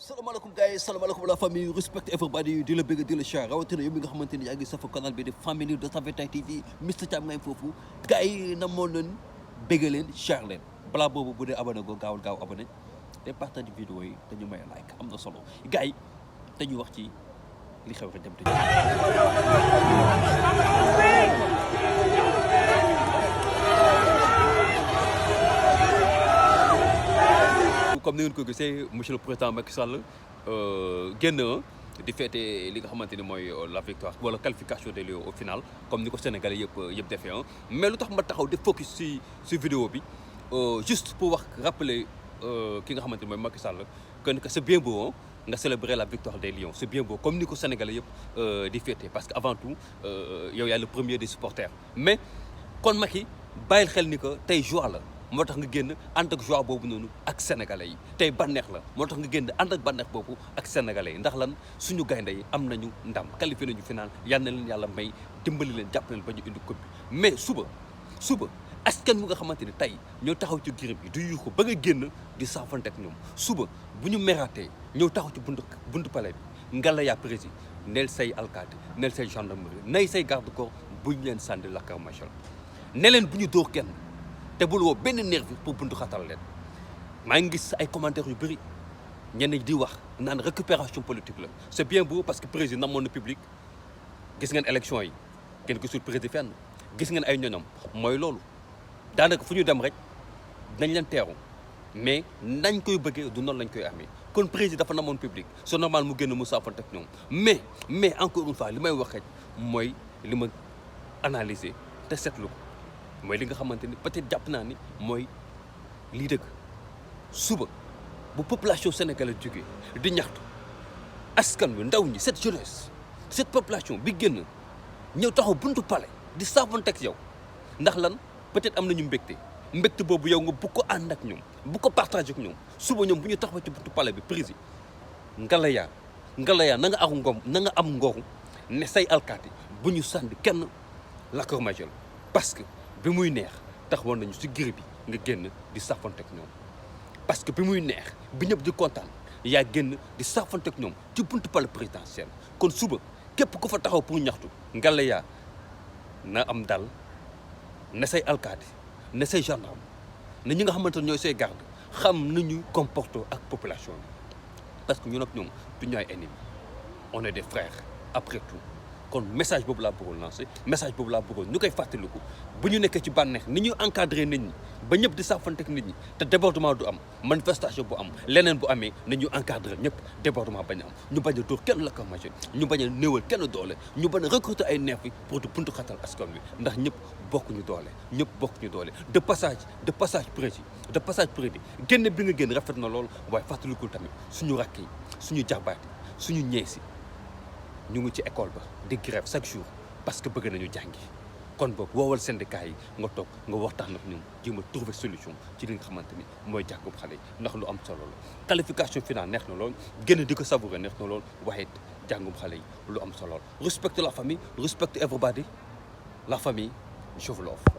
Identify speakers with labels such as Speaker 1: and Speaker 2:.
Speaker 1: salaamaaleykum gars yi salaamaaleykum la famille respect everybody di la bëgg di la share rawatina yow mi nga xamante ni yaa ngi safa canal bi de famille de Saveta TV Mr Thiam ngay foofu gars yi namoon leen bëgg leen share leen balaa boobu bu dee abonné go gaaw abonné te partage vidéo yi te ñu may like am na solo gars yi te ñu wax ci li xew rek dem te comme ni ngeen ko gisee monsieur le président Macky Sall génn di fêter li nga xamante ni mooy la victoire wala qualification des Lions au final comme ni ko Sénégalais yëpp defee mais lu tax ma taxaw di focus si vidéo bi juste pour wax rappeler ki nga xamante ni mooy Macky Sall que c'est bien beau nga célébrer la victoire des Lions c'est bien beau comme ni ko Sénégalais yëpp di fêter parce que avant tout yow yaay le premier des supporters mais kon Macky bàyyil xel ni que tey joie la. moo tax nga génn ànd ak joie boobu noonu ak sénégalais yi tey bànneex la moo tax nga génn ànd ak bànneex boobu ak sénégalais yi ndax lan suñu gaynde yi am nañu ndam qualifié nañu final yal na leen yàlla may dimbali leen jàpp leen ba ñu indi coupe bi mais suba askan wi nga xamante ni tey ñoo taxaw ci girib bi du yuuxu ba nga génn di saafante ak ñoom suba bu ñu meraatee ñëw taxaw ci buntu palais bi ngalla yaa président neel say alkaati neel say gendarmerie nay say garde corps bu ñu leen sànni lacrymogène ne leen bu ñu dóor kenn te bul woo benn nervi pour buntu xatal leen maa ngi gis ay commentaires yu bëri ñenn di wax naan récupération politique la c'est bien beau parce que président namoon na public gis ngeen élection yi kenn gisul président fenn gis ngeen ay ñoñam mooy loolu daanaka fu ñu dem rek nañ leen teeru mais nañ koy bëggee du noonu lañ koy amee kon président dafa namoon public c'est normal mu génn mu saafante ak ñoom mais encore une fois li may wax rek mooy li ma analyser te seetlu ko mooy li nga xamante ni peut-être jàpp naa ni mooy lii dëgg suba bu population sénégalaise jógee di ñaxtu askan wi ndaw ñi cette jeunesse cette population bi génn ñëw taxaw buntu palais di saafante ak yow ndax lan peut-être am nañu mbégte boobu yow nga bu ko ànd ak ñoom bu ko partage ak ñoom suba ñoom bu ñu taxaw ci buntu palais bi président ngalayaa na nga am ngoru ne say alkaati bu ñu sànni kenn lacrymogène parce que bi muy neex taxawoon nañu si giri bi nga génn di saafante ak ñoom parce que bi muy neex bi ñëpp di kontaan yaa génn di saafante ak ñoom ci buntu palais présidentiel kon suba képp ku fa taxaw pour ñaxtu ngalla yaa na am dal ne say alkaati ne say gendarme ne ñi nga xamante ne ñooy say garde xam nañu comporter ak population bi parce que ñun ak ñoom du ñu ay ennemis on est des frères après tout kon message boobu laa bëggoon lancer message boobu laa bëggoon ñu koy fàttaliku bu ñu nekkee ci bànneex ni ñu encadré nit ñi ba ñëpp di saafante ak nit ñi te débordement du am manifestation bu am leneen bu amee na ñu encadré ñëpp débordement bañ a am ñu bañ a dóor kenn lacrymogène ñu bañ a néewal kenn doole ñu bañ a recruter ay nerf yi pour di buntu xatal askan wi ndax ñëpp bokkuñu doole de passage précis génn bi nga génn rafet na lool waaye fàttalikul tamit suñu rakk yi suñu jarbaat yi suñu ñeesi ñu ngi ci école ba di grève chaque jour parce que bëgg nañu jàngi kon boog woowal syndicat yi nga toog nga waxtaan ak ñoom jéem a trouver solution ci li nga xamante ni mooy jàngum xale yi ndax lu am solo la qualification finale neex na lool génn di ko savourer neex na lool waaye jàngum xale yi lu am solo la respecte la famille respecte everybody la famille je vous l'offre